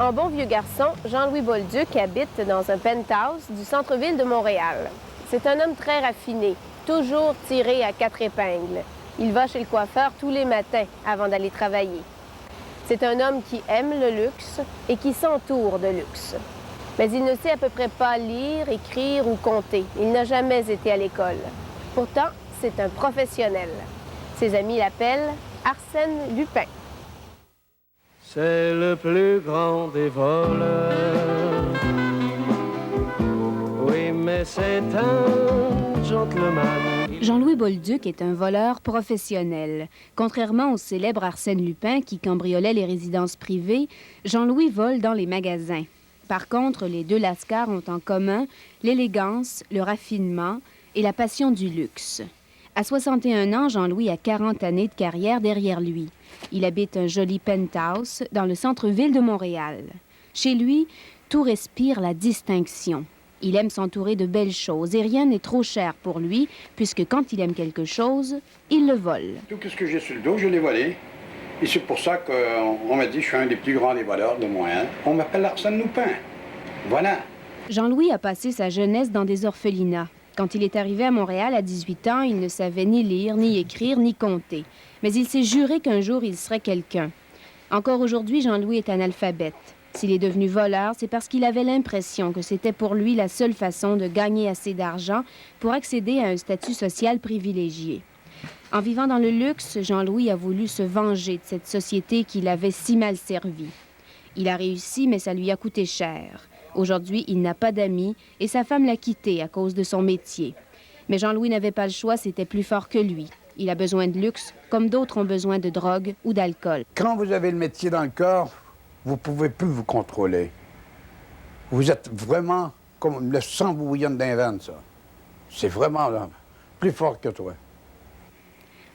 En bon vieux garçon, Jean-Louis Bolduc habite dans un penthouse du centre-ville de Montréal. C'est un homme très raffiné, toujours tiré à 4 épingles. Il va chez le coiffeur tous les matins avant d'aller travailler. C'est un homme qui aime le luxe et qui s'entoure de luxe. Mais il ne sait à peu près pas lire, écrire ou compter. Il n'a jamais été à l'école. Pourtant, c'est un professionnel. Ses amis l'appellent Arsène Lupin. C'est le plus grand des voleurs. Oui, mais c'est un gentleman. Jean-Louis Bolduc est un voleur professionnel. Contrairement au célèbre Arsène Lupin qui cambriolait les résidences privées, Jean-Louis vole dans les magasins. Par contre, les deux lascars ont en commun l'élégance, le raffinement et la passion du luxe. À 61 ans, Jean-Louis a 40 années de carrière derrière lui. Il habite un joli penthouse dans le centre-ville de Montréal. Chez lui, tout respire la distinction. Il aime s'entourer de belles choses et rien n'est trop cher pour lui, puisque quand il aime quelque chose, il le vole. Tout ce que j'ai sur le dos, je l'ai volé. Et c'est pour ça qu'on m'a dit que je suis un des plus grands des voleurs de Montréal. On m'appelle Arsène Lupin. Voilà. Jean-Louis a passé sa jeunesse dans des orphelinats. Quand il est arrivé à Montréal à 18 ans, il ne savait ni lire, ni écrire, ni compter. Mais il s'est juré qu'un jour, il serait quelqu'un. Encore aujourd'hui, Jean-Louis est analphabète. S'il est devenu voleur, c'est parce qu'il avait l'impression que c'était pour lui la seule façon de gagner assez d'argent pour accéder à un statut social privilégié. En vivant dans le luxe, Jean-Louis a voulu se venger de cette société qui l'avait si mal servi. Il a réussi, mais ça lui a coûté cher. Aujourd'hui, il n'a pas d'amis et sa femme l'a quitté à cause de son métier. Mais Jean-Louis n'avait pas le choix, c'était plus fort que lui. Il a besoin de luxe, comme d'autres ont besoin de drogue ou d'alcool. Quand vous avez le métier dans le corps, vous ne pouvez plus vous contrôler. Vous êtes vraiment comme le sang vous bouillonne d'un ventre, ça. C'est vraiment là, plus fort que toi.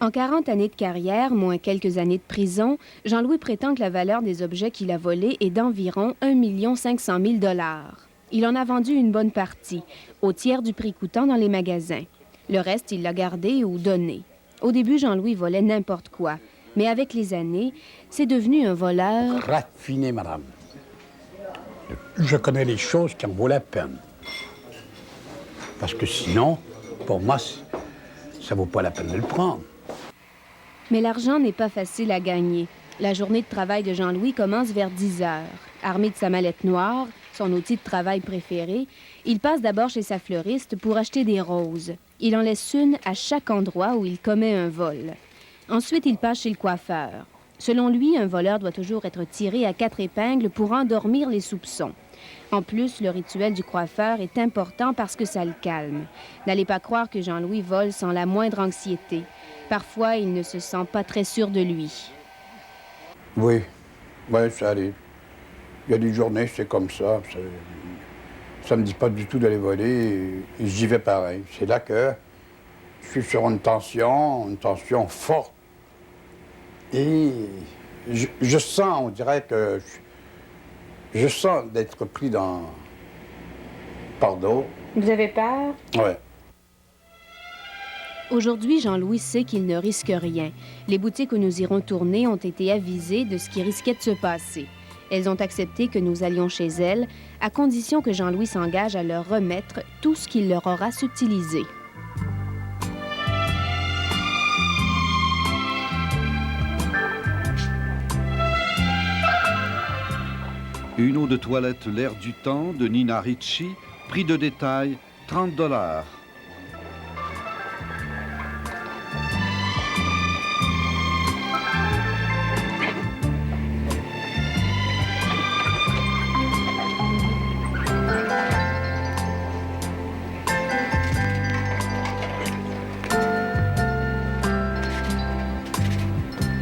En 40 années de carrière, moins quelques années de prison, Jean-Louis prétend que la valeur des objets qu'il a volés est d'environ 1 500 000 $. Il en a vendu une bonne partie, au tiers du prix coûtant dans les magasins. Le reste, il l'a gardé ou donné. Au début, Jean-Louis volait n'importe quoi. Mais avec les années, c'est devenu un voleur... Raffiné, madame. Je connais les choses qui en vaut la peine. Parce que sinon, pour moi, ça vaut pas la peine de le prendre. Mais l'argent n'est pas facile à gagner. La journée de travail de Jean-Louis commence vers 10 heures. Armé de sa mallette noire, son outil de travail préféré, il passe d'abord chez sa fleuriste pour acheter des roses. Il en laisse une à chaque endroit où il commet un vol. Ensuite, il passe chez le coiffeur. Selon lui, un voleur doit toujours être tiré à 4 épingles pour endormir les soupçons. En plus, le rituel du coiffeur est important parce que ça le calme. N'allez pas croire que Jean-Louis vole sans la moindre anxiété. Parfois, il ne se sent pas très sûr de lui. Oui, ça arrive. Il y a des journées, c'est comme ça. Ça me dit pas du tout d'aller voler et j'y vais pareil. C'est là que je suis sur une tension forte. Et je sens, on dirait que je sens d'être pris par d'autres. Vous avez peur? Oui. Aujourd'hui, Jean-Louis sait qu'il ne risque rien. Les boutiques où nous irons tourner ont été avisées de ce qui risquait de se passer. Elles ont accepté que nous allions chez elles, à condition que Jean-Louis s'engage à leur remettre tout ce qu'il leur aura subtilisé. Une eau de toilette L'air du temps de Nina Ricci, prix de détail 30 $.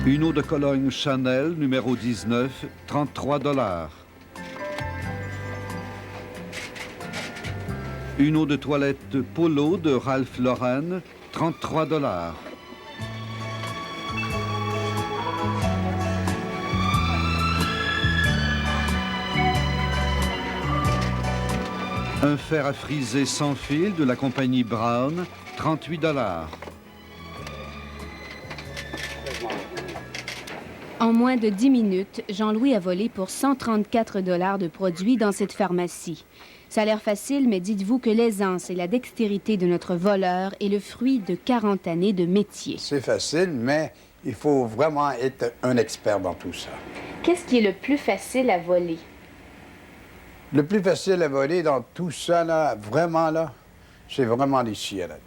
Une eau de Cologne Chanel, numéro 19, 33 $. Une eau de toilette Polo de Ralph Lauren, 33 $. Un fer à friser sans fil de la compagnie Brown, 38 $. En moins de 10 minutes, Jean-Louis a volé pour 134 $ de produits dans cette pharmacie. Ça a l'air facile, mais dites-vous que l'aisance et la dextérité de notre voleur est le fruit de 40 années de métier. C'est facile, mais il faut vraiment être un expert dans tout ça. Qu'est-ce qui est le plus facile à voler? Le plus facile à voler dans tout ça, là, vraiment, là, c'est vraiment les cigarettes.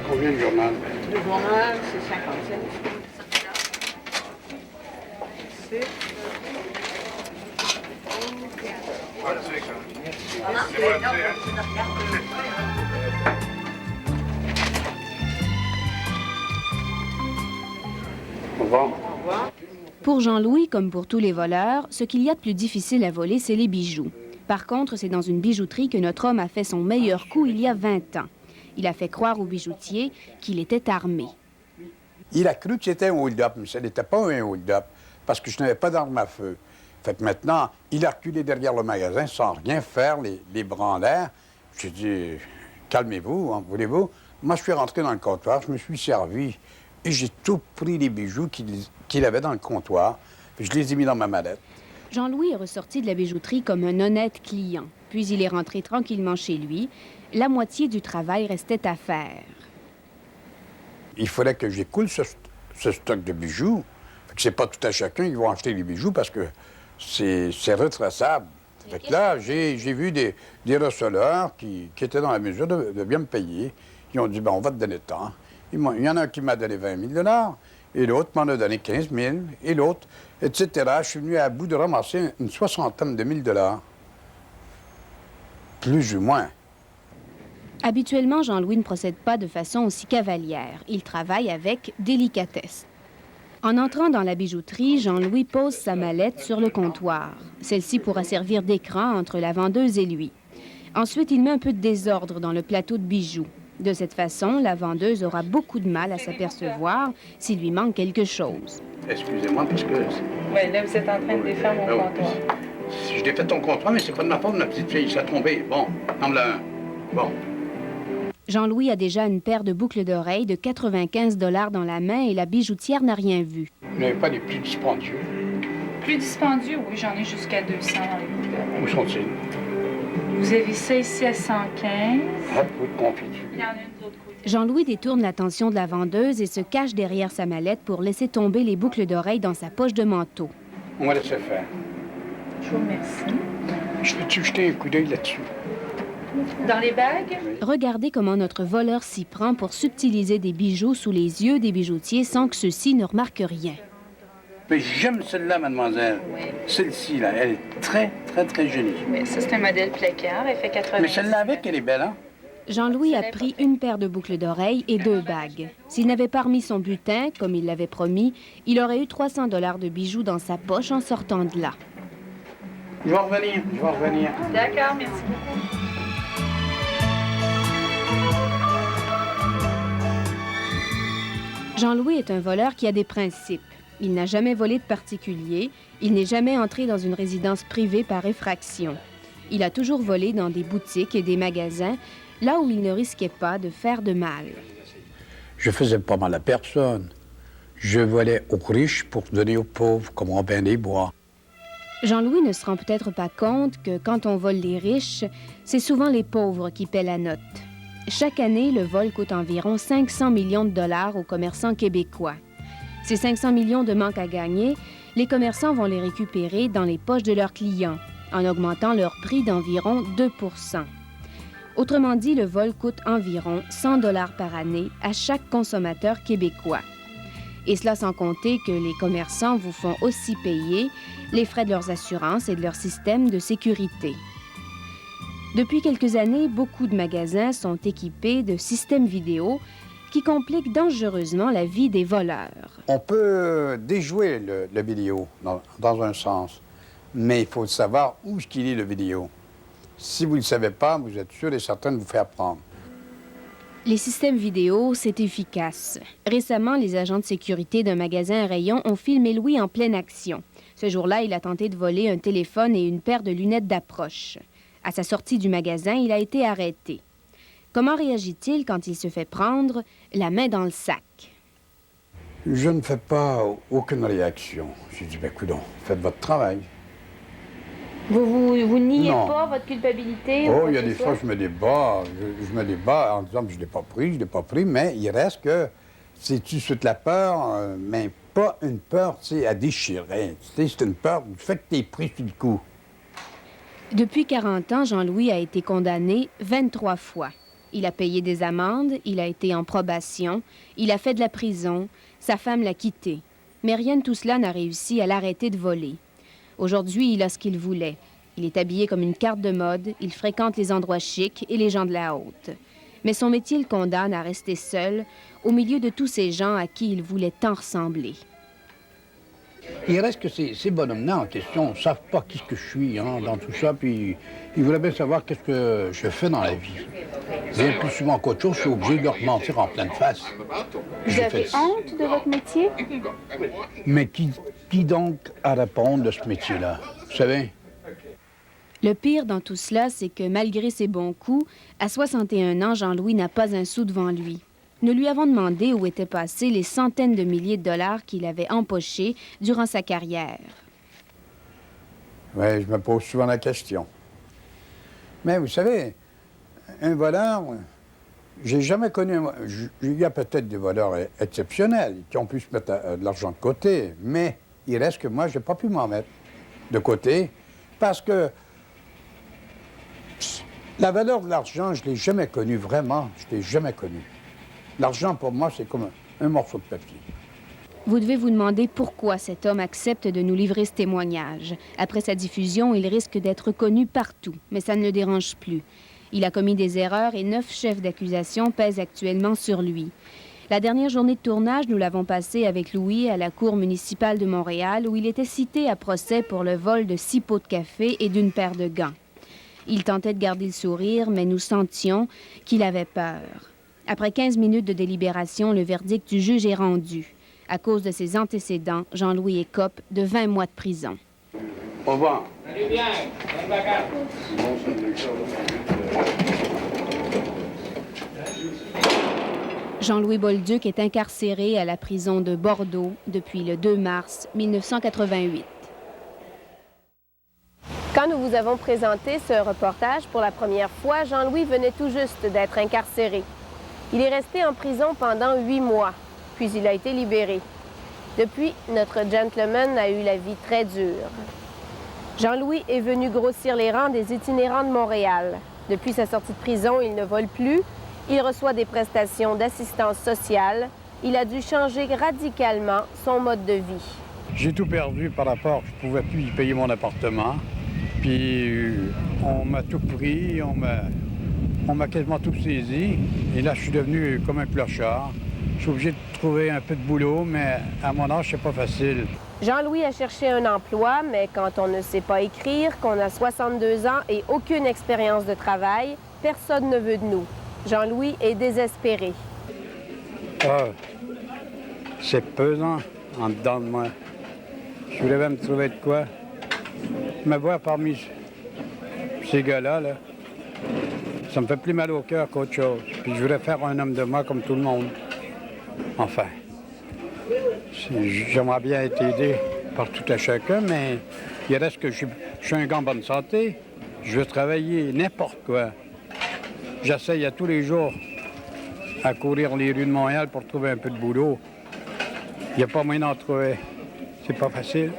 Combien de journal? Le journal, c'est 50 cents. Au revoir. Pour Jean-Louis, comme pour tous les voleurs, ce qu'il y a de plus difficile à voler, c'est les bijoux. Par contre, c'est dans une bijouterie que notre homme a fait son meilleur coup il y a 20 ans. Il a fait croire au bijoutier qu'il était armé. Il a cru que c'était un hold-up, mais ce n'était pas un hold-up, parce que je n'avais pas d'arme à feu. Fait que maintenant, il a reculé derrière le magasin sans rien faire, les bras en l'air. J'ai dit, calmez-vous, hein, voulez-vous? Moi, je suis rentré dans le comptoir, je me suis servi et j'ai tout pris les bijoux qu'il avait dans le comptoir. Puis je les ai mis dans ma mallette. Jean-Louis est ressorti de la bijouterie comme un honnête client. Puis il est rentré tranquillement chez lui. La moitié du travail restait à faire. Il fallait que j'écoule ce stock de bijoux. Fait que c'est pas tout à chacun qui va acheter les bijoux parce que c'est retraçable. Fait que là, j'ai vu des receleurs qui étaient dans la mesure de bien me payer. Ils ont dit, ben, on va te donner tant. Il y en a un qui m'a donné 20 000 $ et l'autre m'en a donné 15 000 et l'autre, etc. Je suis venu à bout de ramasser une soixantaine de 1000 $. Plus ou moins. Habituellement, Jean-Louis ne procède pas de façon aussi cavalière. Il travaille avec délicatesse. En entrant dans la bijouterie, Jean-Louis pose sa mallette sur le comptoir. Celle-ci pourra servir d'écran entre la vendeuse et lui. Ensuite, il met un peu de désordre dans le plateau de bijoux. De cette façon, la vendeuse aura beaucoup de mal à s'apercevoir s'il lui manque quelque chose. Excusez-moi, parce que... Oui, là, vous êtes en train de défaire mon comptoir. Si je défais ton comptoir, mais c'est pas de ma faute, ma petite fille, ça a tombé. Bon, enlève-la un. Bon. Jean-Louis a déjà une paire de boucles d'oreilles de 95 $ dans la main et la bijoutière n'a rien vu. Vous n'avez pas les plus dispendieux? Plus dispendieux, oui, j'en ai jusqu'à 200 dans les boucles d'oreilles. Où sont-ils? Vous avez ça ici à 115. Ah, peu de confiture. Il y en a une de l'autre côté. Jean-Louis détourne l'attention de la vendeuse et se cache derrière sa mallette pour laisser tomber les boucles d'oreilles dans sa poche de manteau. On va laisser faire. Je vous remercie. Je peux-tu jeter un coup d'œil là-dessus? Dans les bagues? Regardez comment notre voleur s'y prend pour subtiliser des bijoux sous les yeux des bijoutiers sans que ceux-ci ne remarquent rien. Mais j'aime celle-là, mademoiselle. Oui. Celle-ci, là, elle est très, très, très jolie. Oui, ça, c'est un modèle plaquard. Elle fait 80. Mais celle-là avec, elle est belle, hein? Jean-Louis a pris une paire de boucles d'oreilles et 2 bagues. S'il n'avait pas remis son butin, comme il l'avait promis, il aurait eu 300 $ de bijoux dans sa poche en sortant de là. Je vais revenir. D'accord, merci beaucoup. Jean-Louis est un voleur qui a des principes. Il n'a jamais volé de particulier. Il n'est jamais entré dans une résidence privée par effraction. Il a toujours volé dans des boutiques et des magasins, là où il ne risquait pas de faire de mal. Je faisais pas mal à personne. Je volais aux riches pour donner aux pauvres, comme Robin des Bois. Jean-Louis ne se rend peut-être pas compte que quand on vole les riches, c'est souvent les pauvres qui paient la note. Chaque année, le vol coûte environ 500 millions de $ aux commerçants québécois. Ces 500 millions de manque à gagner, les commerçants vont les récupérer dans les poches de leurs clients, en augmentant leur prix d'environ 2 %. Autrement dit, le vol coûte environ 100 $ par année à chaque consommateur québécois. Et cela sans compter que les commerçants vous font aussi payer les frais de leurs assurances et de leur système de sécurité. Depuis quelques années, beaucoup de magasins sont équipés de systèmes vidéo qui compliquent dangereusement la vie des voleurs. On peut déjouer le vidéo dans un sens, mais il faut savoir où est-ce qu'il est, le vidéo. Si vous ne le savez pas, vous êtes sûr et certain de vous faire prendre. Les systèmes vidéo, c'est efficace. Récemment, les agents de sécurité d'un magasin à rayon ont filmé Louis en pleine action. Ce jour-là, il a tenté de voler un téléphone et une paire de lunettes d'approche. À sa sortie du magasin, il a été arrêté. Comment réagit-il quand il se fait prendre la main dans le sac? Je ne fais pas aucune réaction. J'ai dit, ben coudonc, faites votre travail. Vous niez Non. pas votre culpabilité? Oh, il y a des fois, je me débat. Je me débat en disant que je ne l'ai pas pris, mais il reste que c'est tout de suite la peur, mais pas une peur, tu sais, à déchirer. Tu sais, c'est une peur du fait que tu es pris sur le coup. Depuis 40 ans, Jean-Louis a été condamné 23 fois. Il a payé des amendes, il a été en probation, il a fait de la prison, sa femme l'a quitté. Mais rien de tout cela n'a réussi à l'arrêter de voler. Aujourd'hui, il a ce qu'il voulait. Il est habillé comme une carte de mode, il fréquente les endroits chics et les gens de la haute. Mais son métier le condamne à rester seul au milieu de tous ces gens à qui il voulait tant ressembler. Il reste que ces bonhommes-là en question ne savent pas qui je suis dans tout ça, puis ils voulaient bien savoir qu'est-ce que je fais dans la vie. Bien plus souvent qu'autre chose, je suis obligé de leur mentir en pleine face. Vous avez honte de votre métier? Mais qui donc a répondre de ce métier-là? Vous savez? Le pire dans tout cela, c'est que malgré ses bons coups, à 61 ans, Jean-Louis n'a pas un sou devant lui. Nous lui avons demandé où étaient passés les centaines de milliers de dollars qu'il avait empochés durant sa carrière. Oui, je me pose souvent la question. Mais vous savez, un voleur, j'ai jamais connu... Il y a peut-être des voleurs exceptionnels qui ont pu se mettre de l'argent de côté, mais il reste que moi, je n'ai pas pu m'en mettre de côté parce que la valeur de l'argent, je ne l'ai jamais connue, vraiment, je ne l'ai jamais connue. L'argent, pour moi, c'est comme un morceau de papier. Vous devez vous demander pourquoi cet homme accepte de nous livrer ce témoignage. Après sa diffusion, il risque d'être connu partout, mais ça ne le dérange plus. Il a commis des erreurs et 9 chefs d'accusation pèsent actuellement sur lui. La dernière journée de tournage, nous l'avons passée avec Louis à la Cour municipale de Montréal, où il était cité à procès pour le vol de 6 pots de café et d'une paire de gants. Il tentait de garder le sourire, mais nous sentions qu'il avait peur. Après 15 minutes de délibération, le verdict du juge est rendu. À cause de ses antécédents, Jean-Louis écope de 20 mois de prison. Au revoir. Jean-Louis Bolduc est incarcéré à la prison de Bordeaux depuis le 2 mars 1988. Quand nous vous avons présenté ce reportage pour la première fois, Jean-Louis venait tout juste d'être incarcéré. Il est resté en prison pendant 8 mois, puis il a été libéré. Depuis, notre gentleman a eu la vie très dure. Jean-Louis est venu grossir les rangs des itinérants de Montréal. Depuis sa sortie de prison, il ne vole plus. Il reçoit des prestations d'assistance sociale. Il a dû changer radicalement son mode de vie. J'ai tout perdu par rapport, je ne pouvais plus y payer mon appartement. Puis on m'a tout pris, on m'a quasiment tout saisi. Et là, je suis devenu comme un clochard. Je suis obligé de trouver un peu de boulot, mais à mon âge, c'est pas facile. Jean-Louis a cherché un emploi, mais quand on ne sait pas écrire, qu'on a 62 ans et aucune expérience de travail, personne ne veut de nous. Jean-Louis est désespéré. Ah, c'est pesant en dedans de moi. Je voulais me trouver de quoi. Me voir parmi ces gars-là, là, ça me fait plus mal au cœur qu'autre chose. Puis je voudrais faire un homme de moi comme tout le monde. Enfin, j'aimerais bien être aidé par tout à chacun, mais il reste que je suis un gars en bonne santé. Je veux travailler n'importe quoi. J'essaye à tous les jours à courir les rues de Montréal pour trouver un peu de boulot. Il n'y a pas moyen d'en trouver. C'est pas facile.